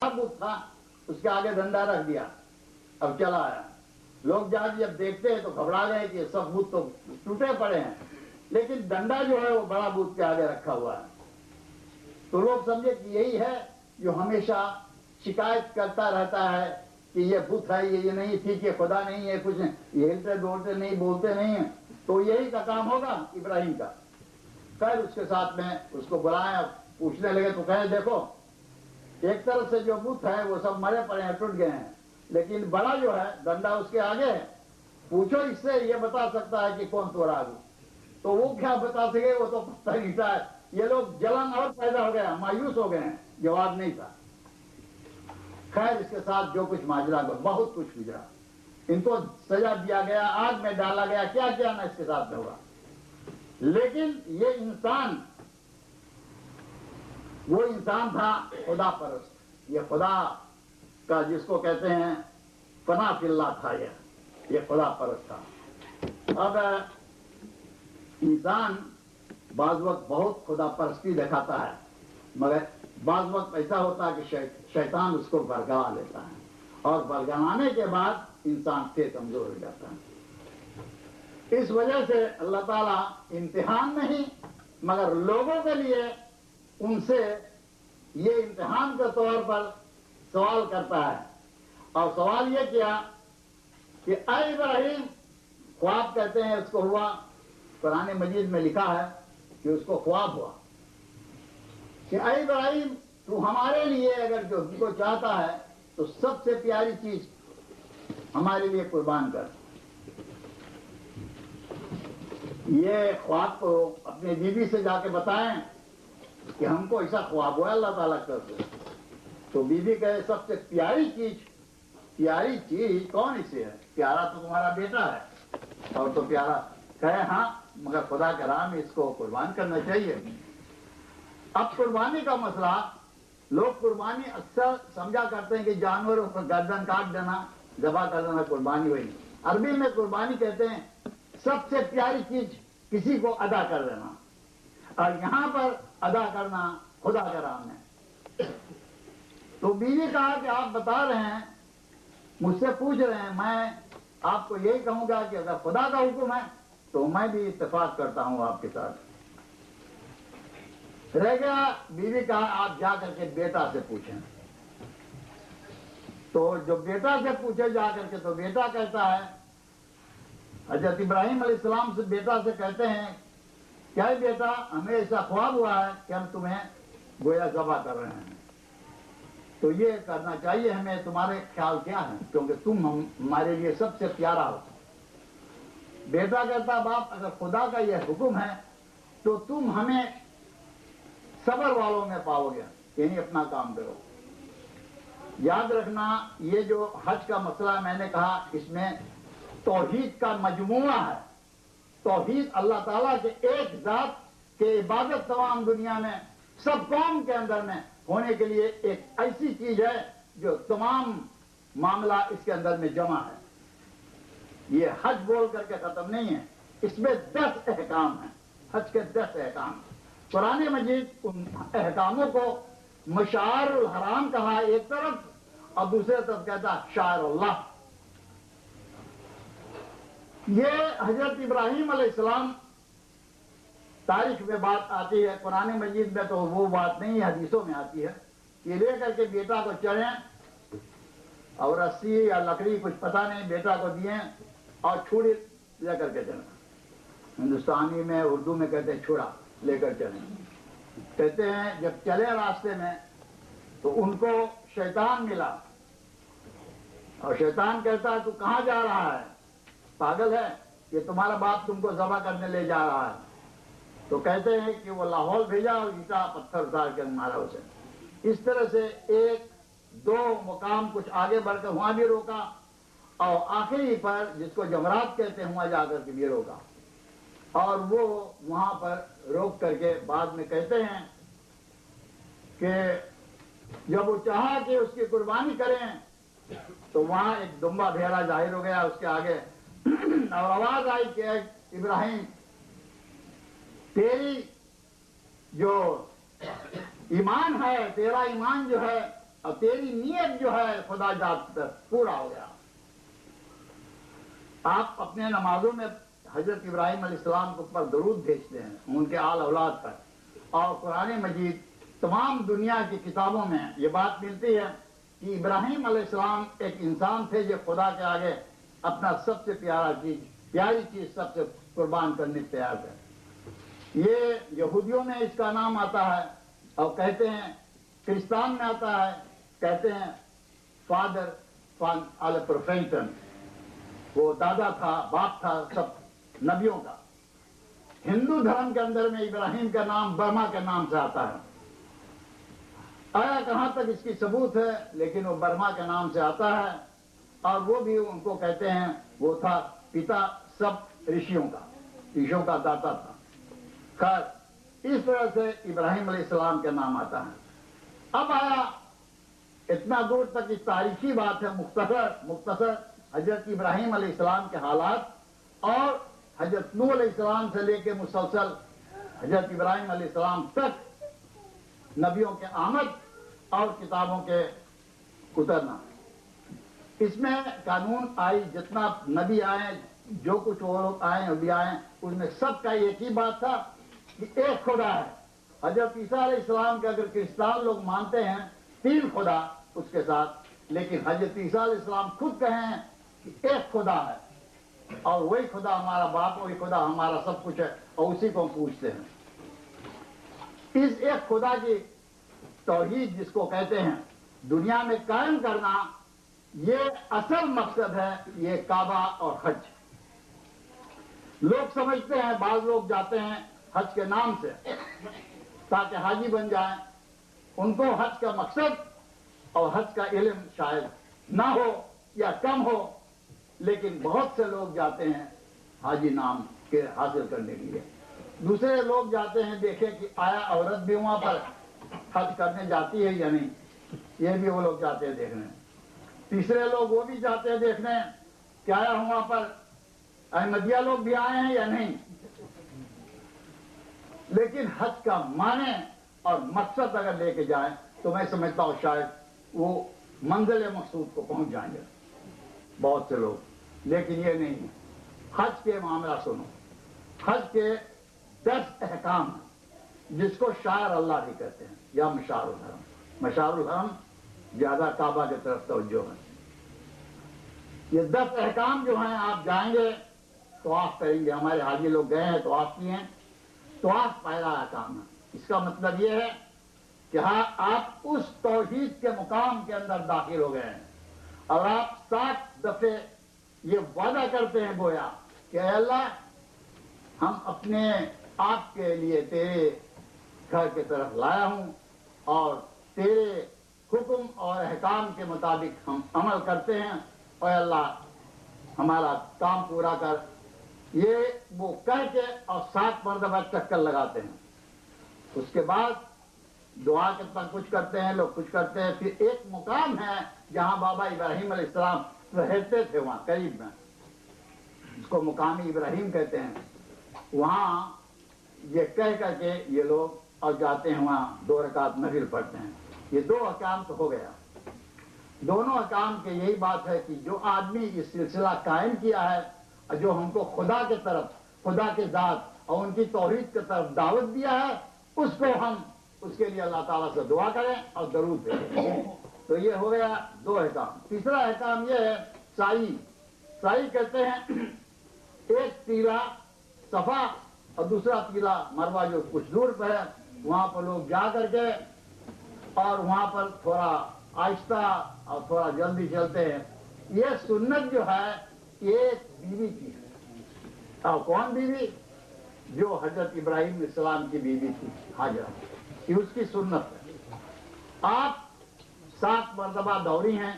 बुत था, उसके आगे डंडा रख दिया, अब चला आया। लोग जब देखते हैं तो घबरा गए कि सब बुत तो टूटे पड़े हैं, लेकिन डंडा जो है वो बड़ा बुत के आगे रखा हुआ है। तो लोग समझे कि यही है जो हमेशा शिकायत करता रहता है कि ये बुत है, ये नहीं ठीक, ये खुदा नहीं है, कुछ नहीं, ये हिलते डोलते नहीं, बोलते नहीं है, तो यही का काम होगा इब्राहिम का। खैर उसके साथ में उसको बुलाया, पूछने लगे तो कहे देखो एक तरफ से जो बुत है वो सब मरे पड़े हैं, टूट गए हैं, लेकिन बड़ा जो है डंडा उसके आगे है, पूछो इससे ये बता सकता है कि कौन तोड़ा है। तो वो क्या बता सके, वो तो पत्थर ईटा है। ये लोग जलन और पैदा हो गया, मायूस हो गए हैं, जवाब नहीं था। खैर इसके साथ जो कुछ माजरा बहुत कुछ गुजरा, इनको सजा दिया गया, आग में डाला गया, क्या क्या ना इसके साथ में हुआ। लेकिन ये इंसान वो इंसान था खुदा परस्त, ये खुदा का जिसको कहते हैं फना फिल्ला था, ये खुदा परस्त था। अब इंसान बाज वक्त बहुत खुदा परस्ती दिखाता है, मगर बाज वक्त ऐसा होता है कि शैतान उसको बरगला लेता है, और बरगलाने के बाद इंसान फिर कमजोर हो जाता है। इस वजह से अल्लाह ताला इम्तिहान नहीं मगर लोगों के लिए उनसे ये इम्तिहान के तौर पर सवाल करता है। और सवाल ये किया कि ऐ इब्राहिम, ख्वाब कहते हैं उसको हुआ, कुरान मजीद में लिखा है कि उसको ख्वाब हुआ कि ऐ इब्राहिम, तू हमारे लिए अगर जो हमको चाहता है तो सबसे प्यारी चीज हमारे लिए कुर्बान कर। ये ख्वाब को अपने बीवी से जाके बताएं कि हमको ऐसा ख्वाब हुआ अल्लाह ताला की तरफ से। तो बीवी कहे सबसे प्यारी चीज कौन इसे है? प्यारा तो तुम्हारा बेटा है, और तो प्यारा कहे हाँ, मगर खुदा के राह में इसको कुर्बान करना चाहिए। अब कुर्बानी का मसला, लोग कुर्बानी अक्सर समझा करते हैं कि जानवरों को गर्दन काट देना, जबा कर देना कुर्बानी हुई। अरबी में कुर्बानी कहते हैं सबसे प्यारी चीज किसी को अदा कर देना, और यहां पर अदा करना खुदा के राह में। तो बीवी कहा कि आप बता रहे हैं, मुझसे पूछ रहे हैं, मैं आपको यही कहूंगा कि अगर खुदा का हुक्म है तो मैं भी इत्तेफाक करता हूं आपके साथ। रह गया बीवी कहा आप जा करके बेटा से पूछें। तो जो बेटा से पूछे जा करके, तो बेटा कहता है, हजरत इब्राहिम अलैहिस्सलाम से बेटा से कहते हैं, क्या है बेटा, हमें ऐसा ख्वाब हुआ है कि हम तुम्हें गोया ज़बह कर रहे हैं, तो ये करना चाहिए हमें, तुम्हारे ख्याल क्या है, क्योंकि तुम हमारे लिए सबसे प्यारा हो। बेटा कहता बाप, अगर खुदा का यह हुक्म है तो तुम हमें सबर वालों में पाओगे, यानी अपना काम करो। याद रखना, ये जो हज का मसला मैंने कहा, इसमें तौहीद का मजमुआ है। तौहीद अल्लाह ताला के एक जात के इबादत तमाम दुनिया में सब कौम के अंदर में होने के लिए एक ऐसी चीज है जो तमाम मामला इसके अंदर में जमा है। ये हज बोल करके खत्म नहीं है, इसमें 10 अहकाम है, हज के 10 अहकाम। कुरान मजीद उन अहकामों को मशारुल हराम कहा एक तरफ, और दूसरे तरफ कहता शारुल्लाह। ये हजरत इब्राहिम अलैहिस्सलाम, तारीख में बात आती है, कुरान मजीद में तो वो बात नहीं है, हदीसों में आती है कि लेकर के बेटा को चढ़े और रस्सी या लकड़ी कुछ पता नहीं बेटा को दिए और छुरी लेकर के चले। हिंदुस्तानी में उर्दू में कहते हैं छुरा लेकर चले। कहते हैं जब चले रास्ते में तो उनको शैतान मिला, और शैतान कहता है तू कहां जा रहा है, पागल है, ये तुम्हारा बाप तुमको ज़बह करने ले जा रहा है। तो कहते हैं कि वो लाहौल भेजा और ईटा पत्थर उतार कर मारा उसे। इस तरह से 1-2 मुकाम कुछ आगे बढ़कर वहां भी रोका, और आखिरी पर जिसको जमरात कहते हैं वहां जाकर के भी रोका, और वो वहां पर रोक करके बाद में कहते हैं कि जब वो चाहा कि उसकी कुर्बानी करें तो वहां एक दुम्बा भेड़ा जाहिर हो गया उसके आगे, और आवाज आई कि इब्राहिम, तेरी जो ईमान है, तेरा ईमान जो है اور تیری نیت جو ہے خدا ذات پر پورا ہو گیا۔ آپ اپنے نمازوں میں حضرت ابراہیم علیہ السلام کے اوپر درود بھیجتے ہیں، ان کے آل اولاد پر، اور قرآن مجید تمام دنیا کی کتابوں میں یہ بات ملتی ہے کہ ابراہیم علیہ السلام ایک انسان تھے جو خدا کے آگے اپنا سب سے پیاری چیز سب سے قربان کرنے کو تیار ہے۔ یہ یہودیوں میں اس کا نام آتا ہے، اور کہتے ہیں کرسچان میں آتا ہے، کہتے ہیں فادر فان آل پروفیشن، وہ دادا تھا، باپ تھا سب نبیوں کا۔ ہندو دھرم کے اندر میں ابراہیم کا نام برما کے نام سے آتا ہے، آیا کہاں تک اس کی ثبوت ہے، لیکن وہ برما کے نام سے آتا ہے، اور وہ بھی ان کو کہتے ہیں وہ تھا پتا سب رشیوں کا داتا تھا۔ خیر اس طرح سے ابراہیم علیہ السلام کا نام آتا ہے۔ اب آیا اتنا دور تک اس تاریخی بات ہے، مختصر حضرت ابراہیم علیہ السلام کے حالات، اور حضرت نوح علیہ السلام سے لے کے مسلسل حضرت ابراہیم علیہ السلام تک نبیوں کے آمد اور کتابوں کے اترنا۔ اس میں قانون آئی، جتنا نبی آئے، جو کچھ وہ لوگ آئے بھی آئے، اس میں سب کا ایک ہی بات تھا کہ ایک خدا ہے۔ حضرت عیسیٰ علیہ السلام کے اگر کرسچان لوگ مانتے ہیں 3 خدا اس کے ساتھ، لیکن حضرت عیسیٰ علیہ السلام خود کہیں ہیں کہ ایک خدا ہے، اور وہی خدا ہمارا باپ، وہی خدا ہمارا سب کچھ ہے، اور اسی کو ہم پوچھتے ہیں۔ اس ایک خدا کی توحید جس کو کہتے ہیں دنیا میں قائم کرنا، یہ اصل مقصد ہے، یہ کعبہ اور حج۔ لوگ سمجھتے ہیں، بعض لوگ جاتے ہیں حج کے نام سے تاکہ حاجی بن جائیں، ان کو حج کا مقصد اور حج کا علم شاید نہ ہو یا کم ہو، لیکن بہت سے لوگ جاتے ہیں حاجی نام کے حاصل کرنے کے لیے۔ دوسرے لوگ جاتے ہیں دیکھیں کہ آیا عورت بھی وہاں پر حج کرنے جاتی ہے یا نہیں، یہ بھی وہ لوگ جاتے ہیں دیکھنے۔ تیسرے لوگ وہ بھی جاتے ہیں دیکھنے کہ آیا وہاں پر احمدیہ لوگ بھی آئے ہیں یا نہیں۔ لیکن حج کا معنی اور مقصد اگر لے کے جائیں تو میں سمجھتا ہوں شاید وہ منزل مقصود کو پہنچ جائیں گے بہت سے لوگ، لیکن یہ نہیں ہے۔ حج کے معاملہ سنو، حج کے 10 احکام ہیں جس کو شعائر اللہ بھی کہتے ہیں، یا مشعر الحرم۔ مشعر الحرم زیادہ کعبہ کی طرف توجہ ہے۔ یہ 10 احکام جو ہیں، آپ جائیں گے طواف کریں گے، ہمارے حاجی لوگ گئے ہیں طواف کیے ہیں، طواف پہلا احکام ہے۔ اس کا مطلب یہ ہے کہ ہاں آپ اس توحید کے مقام کے اندر داخل ہو گئے ہیں، اور آپ 7 دفعے یہ وعدہ کرتے ہیں گویا کہ اے اللہ، ہم اپنے آپ کے لیے تیرے گھر کی طرف لایا ہوں، اور تیرے حکم اور احکام کے مطابق ہم عمل کرتے ہیں، اور اللہ ہمارا کام پورا کر۔ یہ وہ کہہ کے اور 7 مرتبہ چکر لگاتے ہیں۔ اس کے بعد دعا کے پر کچھ کرتے ہیں لوگ، کچھ کرتے ہیں۔ پھر ایک مقام ہے جہاں بابا ابراہیم علیہ السلام رہتے تھے، وہاں قریب میں، اس کو مقامی ابراہیم کہتے ہیں۔ وہاں یہ کہہ کر کے یہ لوگ اور جاتے ہیں، وہاں 2 رکعت نفل پڑھتے ہیں۔ یہ 2 احکام تو ہو گیا۔ دونوں احکام کے یہی بات ہے کہ جو آدمی یہ سلسلہ قائم کیا ہے، اور جو ہم کو خدا کے طرف، خدا کے ذات اور ان کی توحید کی طرف دعوت دیا ہے، اس کو ہم اس کے لیے اللہ تعالیٰ سے دعا کریں اور درود بھیجیں۔ تو یہ ہو گیا 2 احکام۔ تیسرا احکام یہ ہے سعی۔ سعی کہتے ہیں ایک تیرا صفا اور دوسرا تیرا مروہ جو کچھ دور پہ ہے، وہاں پر لوگ جا کر کے اور وہاں پر تھوڑا آہستہ اور تھوڑا جلدی چلتے ہیں۔ یہ سنت جو ہے ایک بیوی کی ہے، اور کون بیوی؟ جو حضرت ابراہیم علیہ السلام کی بیوی تھی حاجرہ، یہ اس کی سنت ہے۔ آپ 7 مرتبہ دوڑی ہیں،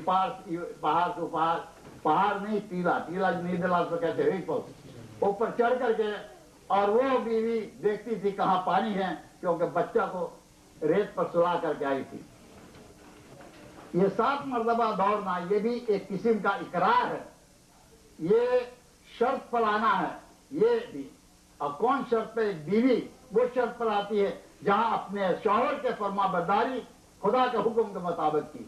پہاڑ سے پہاڑ نہیں، ٹیلا نیدرلینڈ سے کہتے ہیں، اوپر چڑھ کر کے، اور وہ بیوی دیکھتی تھی کہاں پانی ہے، کیونکہ بچہ کو ریت پر سلا کر کے آئی تھی۔ یہ 7 مرتبہ دوڑنا یہ بھی ایک قسم کا اقرار ہے، یہ شرط پر آنا ہے یہ بھی۔ اور کون شرط پہ؟ ایک بیوی وہ شرط پر آتی ہے جہاں اپنے شوہر کے فرما برداری خدا کے حکم کے مطابق کی.